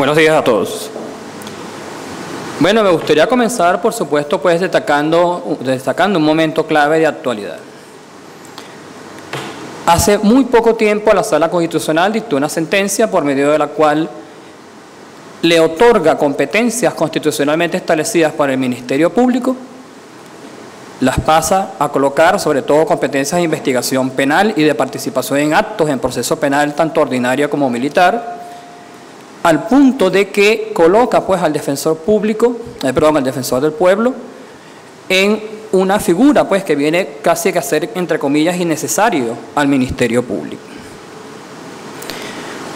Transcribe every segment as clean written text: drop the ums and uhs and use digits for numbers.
Buenos días a todos. Bueno, me gustaría comenzar, por supuesto, pues destacando un momento clave de actualidad. Hace muy poco tiempo la Sala Constitucional dictó una sentencia por medio de la cual le otorga competencias constitucionalmente establecidas para el Ministerio Público, las pasa a colocar sobre todo competencias de investigación penal y de participación en actos en proceso penal tanto ordinario como militar, al punto de que coloca pues al defensor público, al defensor del pueblo, en una figura pues que viene casi a ser, entre comillas, innecesario al Ministerio Público.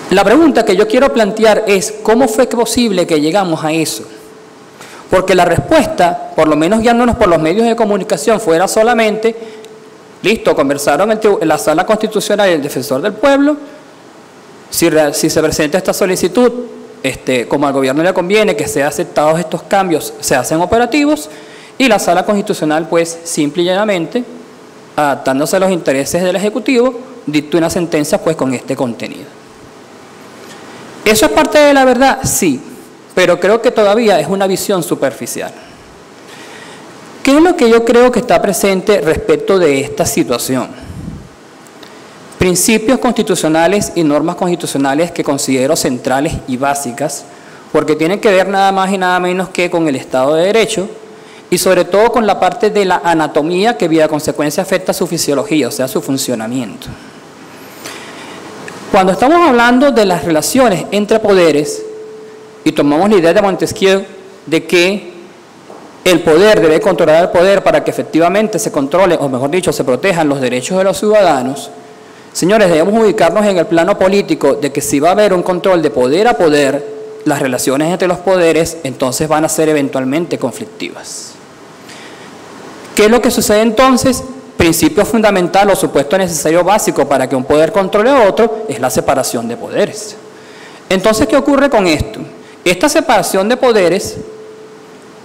La pregunta que yo quiero plantear es, ¿cómo fue posible que llegamos a eso? Porque la respuesta, por lo menos guiándonos por los medios de comunicación, fuera solamente, listo, conversaron en la Sala Constitucional y el defensor del pueblo. Si se presenta esta solicitud, como al gobierno le conviene que sean aceptados estos cambios, se hacen operativos, y la Sala Constitucional, pues, simple y llanamente, adaptándose a los intereses del Ejecutivo, dictó una sentencia, pues, con este contenido. ¿Eso es parte de la verdad? Sí, pero creo que todavía es una visión superficial. ¿Qué es lo que yo creo que está presente respecto de esta situación? Principios constitucionales y normas constitucionales que considero centrales y básicas, porque tienen que ver nada más y nada menos que con el Estado de Derecho y sobre todo con la parte de la anatomía que vía consecuencia afecta su fisiología, o sea, su funcionamiento. Cuando estamos hablando de las relaciones entre poderes y tomamos la idea de Montesquieu de que el poder debe controlar al poder para que efectivamente se controle, o mejor dicho, se protejan los derechos de los ciudadanos, señores, debemos ubicarnos en el plano político de que si va a haber un control de poder a poder, las relaciones entre los poderes entonces van a ser eventualmente conflictivas. ¿Qué es lo que sucede entonces? Principio fundamental o supuesto necesario básico para que un poder controle a otro es la separación de poderes. Entonces, ¿qué ocurre con esto? Esta separación de poderes,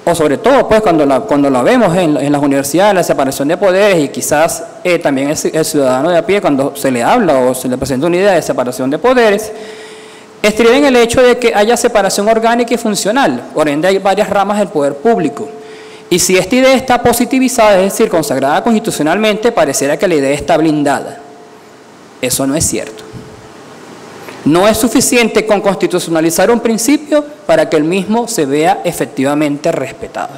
o sobre todo pues cuando la vemos en las universidades, la separación de poderes, y quizás también el ciudadano de a pie cuando se le habla o se le presenta una idea de separación de poderes, estriba en el hecho de que haya separación orgánica y funcional, por ende hay varias ramas del poder público. Y si esta idea está positivizada, es decir, consagrada constitucionalmente, pareciera que la idea está blindada. Eso no es cierto. No es suficiente con constitucionalizar un principio para que el mismo se vea efectivamente respetado.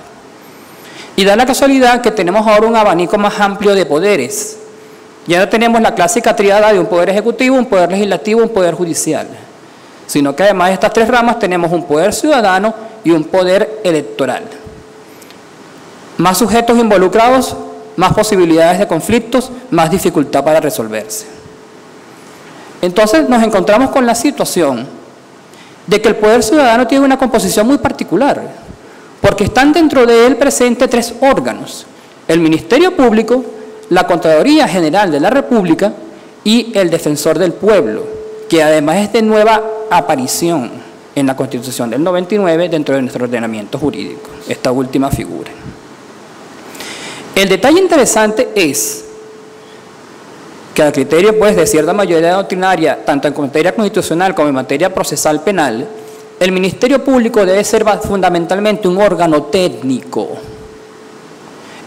Y da la casualidad que tenemos ahora un abanico más amplio de poderes. Ya no tenemos la clásica tríada de un poder ejecutivo, un poder legislativo, un poder judicial, sino que además de estas tres ramas tenemos un poder ciudadano y un poder electoral. Más sujetos involucrados, más posibilidades de conflictos, más dificultad para resolverse. Entonces nos encontramos con la situación de que el poder ciudadano tiene una composición muy particular, porque están dentro de él presentes tres órganos: el Ministerio Público, la Contraloría General de la República y el Defensor del Pueblo, que además es de nueva aparición en la Constitución del 99 dentro de nuestro ordenamiento jurídico, esta última figura. El detalle interesante es que al criterio pues, de cierta mayoría doctrinaria, tanto en materia constitucional como en materia procesal penal, el Ministerio Público debe ser fundamentalmente un órgano técnico.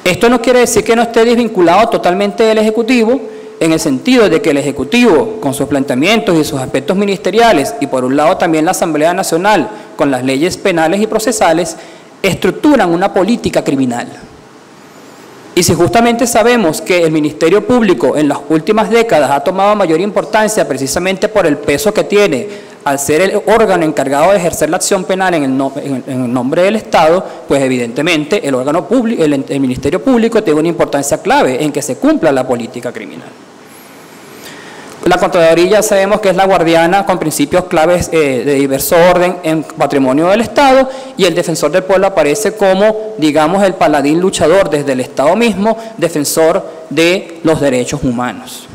Esto no quiere decir que no esté desvinculado totalmente del Ejecutivo, en el sentido de que el Ejecutivo, con sus planteamientos y sus aspectos ministeriales, y por un lado también la Asamblea Nacional, con las leyes penales y procesales, estructuran una política criminal. Y si justamente sabemos que el Ministerio Público en las últimas décadas ha tomado mayor importancia precisamente por el peso que tiene al ser el órgano encargado de ejercer la acción penal en el nombre del Estado, pues evidentemente el Ministerio Público tiene una importancia clave en que se cumpla la política criminal. La Contraloría sabemos que es la guardiana con principios claves de diverso orden en patrimonio del Estado, y el Defensor del Pueblo aparece como, digamos, el paladín luchador desde el Estado mismo, defensor de los derechos humanos.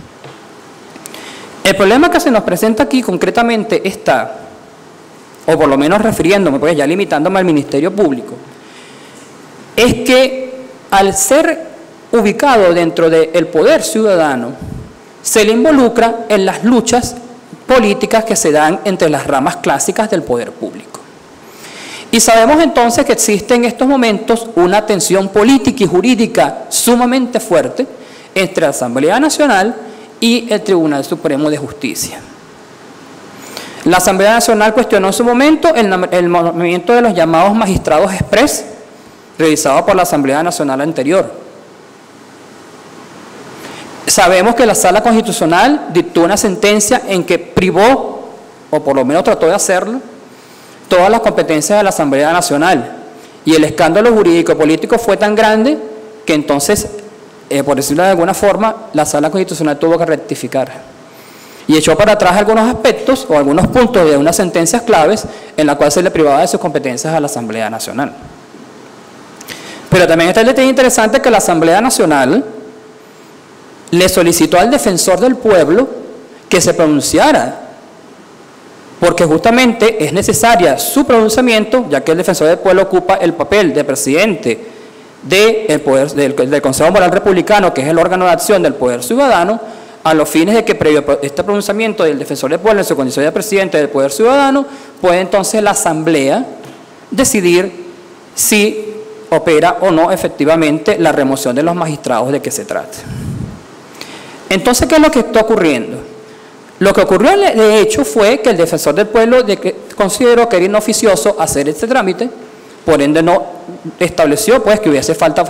El problema que se nos presenta aquí concretamente está, o por lo menos refiriéndome, pues ya limitándome al Ministerio Público, es que al ser ubicado dentro del poder ciudadano, se le involucra en las luchas políticas que se dan entre las ramas clásicas del poder público. Y sabemos entonces que existe en estos momentos una tensión política y jurídica sumamente fuerte entre la Asamblea Nacional y el Tribunal Supremo de Justicia. La Asamblea Nacional cuestionó en su momento el movimiento de los llamados magistrados express, realizado por la Asamblea Nacional anterior. Sabemos que la Sala Constitucional dictó una sentencia en que privó, o por lo menos trató de hacerlo, todas las competencias de la Asamblea Nacional. Y el escándalo jurídico-político fue tan grande que entonces, por decirlo de alguna forma, la Sala Constitucional tuvo que rectificar. Y echó para atrás algunos aspectos o algunos puntos de unas sentencias claves en la cual se le privaba de sus competencias a la Asamblea Nacional. Pero también está el detalle interesante que la Asamblea Nacional le solicitó al defensor del pueblo que se pronunciara, porque justamente es necesaria su pronunciamiento, ya que el defensor del pueblo ocupa el papel de presidente del Consejo Moral Republicano, que es el órgano de acción del poder ciudadano, a los fines de que previo este pronunciamiento del defensor del pueblo en su condición de presidente del poder ciudadano, puede entonces la Asamblea decidir si opera o no efectivamente la remoción de los magistrados de que se trate. Entonces, ¿qué es lo que está ocurriendo? Lo que ocurrió de hecho fue que el defensor del pueblo consideró que era inoficioso hacer este trámite, por ende no estableció pues que hubiese falta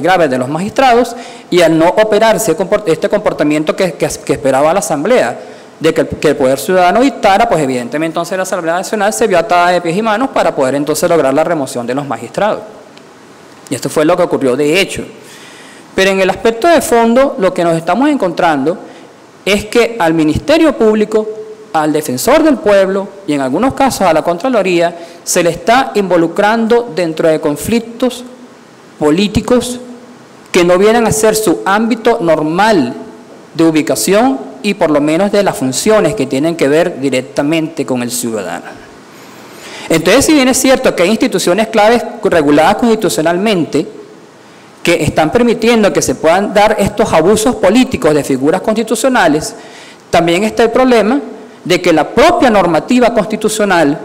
grave de los magistrados, y al no operarse este comportamiento que esperaba la Asamblea, de que el poder ciudadano dictara, pues evidentemente entonces la Asamblea Nacional se vio atada de pies y manos para poder entonces lograr la remoción de los magistrados. Y esto fue lo que ocurrió de hecho. Pero en el aspecto de fondo, lo que nos estamos encontrando es que al Ministerio Público, al Defensor del Pueblo y en algunos casos a la Contraloría, se le está involucrando dentro de conflictos políticos que no vienen a ser su ámbito normal de ubicación y por lo menos de las funciones que tienen que ver directamente con el ciudadano. Entonces, si bien es cierto que hay instituciones claves reguladas constitucionalmente que están permitiendo que se puedan dar estos abusos políticos de figuras constitucionales, también está el problema de que la propia normativa constitucional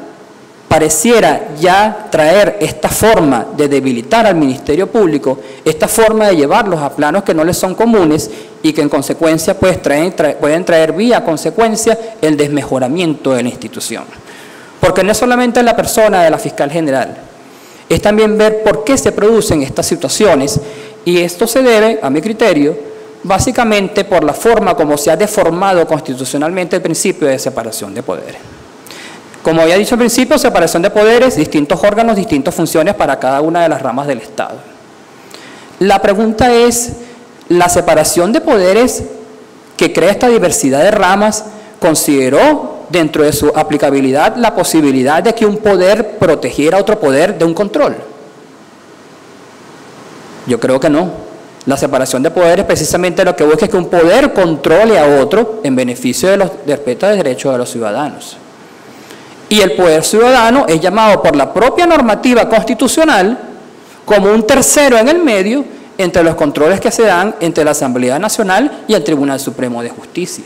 pareciera ya traer esta forma de debilitar al Ministerio Público, esta forma de llevarlos a planos que no les son comunes y que en consecuencia pues, pueden traer vía consecuencia el desmejoramiento de la institución. Porque no es solamente la persona de la fiscal general, es también ver por qué se producen estas situaciones, y esto se debe, a mi criterio, básicamente por la forma como se ha deformado constitucionalmente el principio de separación de poderes. Como había dicho al principio, separación de poderes, distintos órganos, distintas funciones para cada una de las ramas del Estado. La pregunta es, ¿la separación de poderes que crea esta diversidad de ramas consideró dentro de su aplicabilidad la posibilidad de que un poder protegiera a otro poder de un control? Yo creo que no. La separación de poderes precisamente lo que busca es que un poder controle a otro en beneficio de los respeto de derechos de los ciudadanos. Y el poder ciudadano es llamado por la propia normativa constitucional como un tercero en el medio entre los controles que se dan entre la Asamblea Nacional y el Tribunal Supremo de Justicia.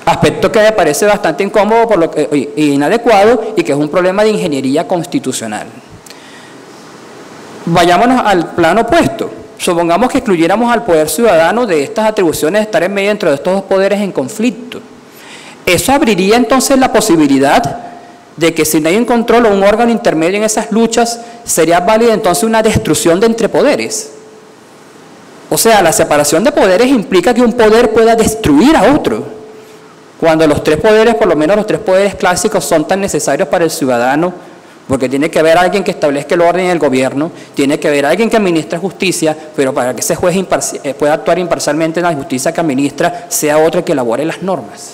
Aspecto que me parece bastante incómodo e inadecuado y que es un problema de ingeniería constitucional. Vayámonos al plano opuesto. Supongamos que excluyéramos al poder ciudadano de estas atribuciones de estar en medio entre estos dos poderes en conflicto. Eso abriría entonces la posibilidad de que si no hay un control o un órgano intermedio en esas luchas, sería válida entonces una destrucción de entre poderes. O sea, la separación de poderes implica que un poder pueda destruir a otro. Cuando los tres poderes, por lo menos los tres poderes clásicos, son tan necesarios para el ciudadano, porque tiene que haber alguien que establezca el orden en el gobierno, tiene que haber alguien que administre justicia, pero para que ese juez pueda actuar imparcialmente en la justicia que administra, sea otro que elabore las normas.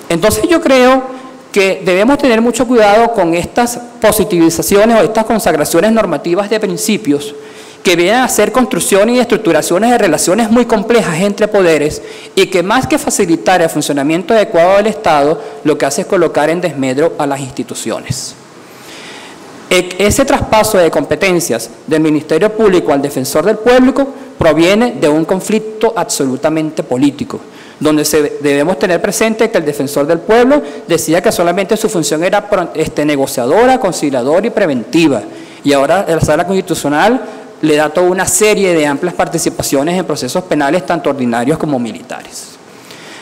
Entonces yo creo que debemos tener mucho cuidado con estas positivizaciones o estas consagraciones normativas de principios que vienen a ser construcciones y estructuraciones de relaciones muy complejas entre poderes y que más que facilitar el funcionamiento adecuado del Estado, lo que hace es colocar en desmedro a las instituciones. Ese traspaso de competencias del Ministerio Público al Defensor del Pueblo proviene de un conflicto absolutamente político. donde debemos tener presente que el defensor del pueblo decía que solamente su función era negociadora, conciliadora y preventiva, y ahora la Sala Constitucional le da toda una serie de amplias participaciones en procesos penales, tanto ordinarios como militares.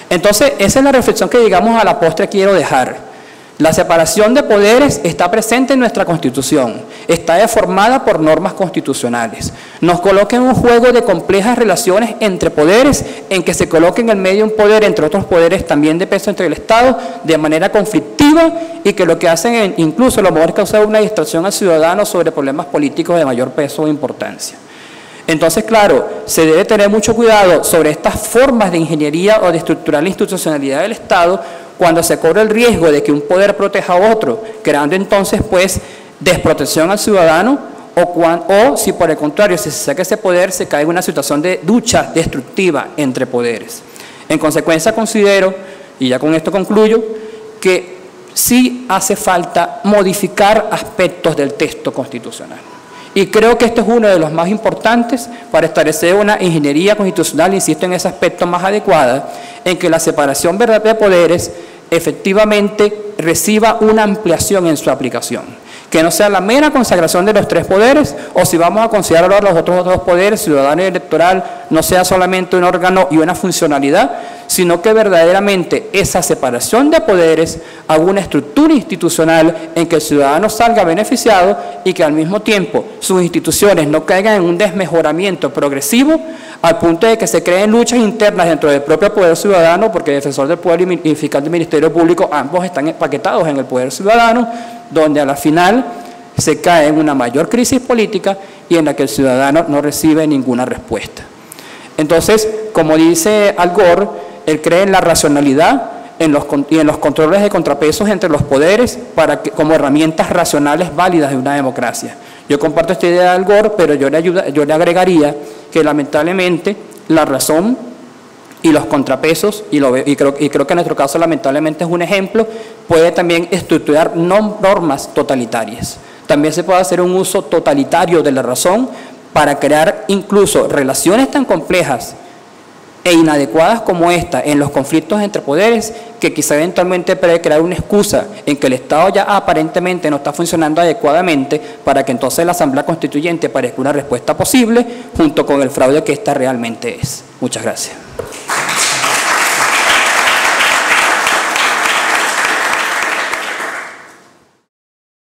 Entonces, esa es la reflexión que, digamos, a la postre quiero dejar. La separación de poderes está presente en nuestra Constitución, está deformada por normas constitucionales. Nos coloca en un juego de complejas relaciones entre poderes, en que se coloca en el medio un poder, entre otros poderes también de peso entre el Estado, de manera conflictiva, y que lo que hacen es, incluso, a lo mejor es causar una distracción al ciudadano sobre problemas políticos de mayor peso o importancia. Entonces, claro, se debe tener mucho cuidado sobre estas formas de ingeniería o de estructurar la institucionalidad del Estado cuando se corre el riesgo de que un poder proteja a otro, creando entonces, pues, desprotección al ciudadano, o si por el contrario, si se saca ese poder, se cae en una situación de lucha destructiva entre poderes. En consecuencia, considero, y ya con esto concluyo, que sí hace falta modificar aspectos del texto constitucional. Y creo que este es uno de los más importantes para establecer una ingeniería constitucional, insisto, en ese aspecto más adecuada, en que la separación verdadera de poderes efectivamente reciba una ampliación en su aplicación. Que no sea la mera consagración de los tres poderes, o si vamos a considerar ahora los otros dos poderes, ciudadano y electoral, no sea solamente un órgano y una funcionalidad, sino que verdaderamente esa separación de poderes haga una estructura institucional en que el ciudadano salga beneficiado y que al mismo tiempo sus instituciones no caigan en un desmejoramiento progresivo al punto de que se creen luchas internas dentro del propio poder ciudadano, porque el defensor del pueblo y fiscal del Ministerio Público ambos están empaquetados en el poder ciudadano, donde a la final se cae en una mayor crisis política y en la que el ciudadano no recibe ninguna respuesta. Entonces, como dice Al Gore, él cree en la racionalidad y en los controles de contrapesos entre los poderes como herramientas racionales válidas de una democracia. Yo comparto esta idea de Al Gore, pero yo le agregaría que lamentablemente la razón y los contrapesos, y creo que en nuestro caso lamentablemente es un ejemplo, puede también estructurar normas totalitarias. También se puede hacer un uso totalitario de la razón para crear incluso relaciones tan complejas e inadecuadas como esta en los conflictos entre poderes, que quizá eventualmente puede crear una excusa en que el Estado ya aparentemente no está funcionando adecuadamente, para que entonces la Asamblea Constituyente parezca una respuesta posible, junto con el fraude que esta realmente es. Muchas gracias.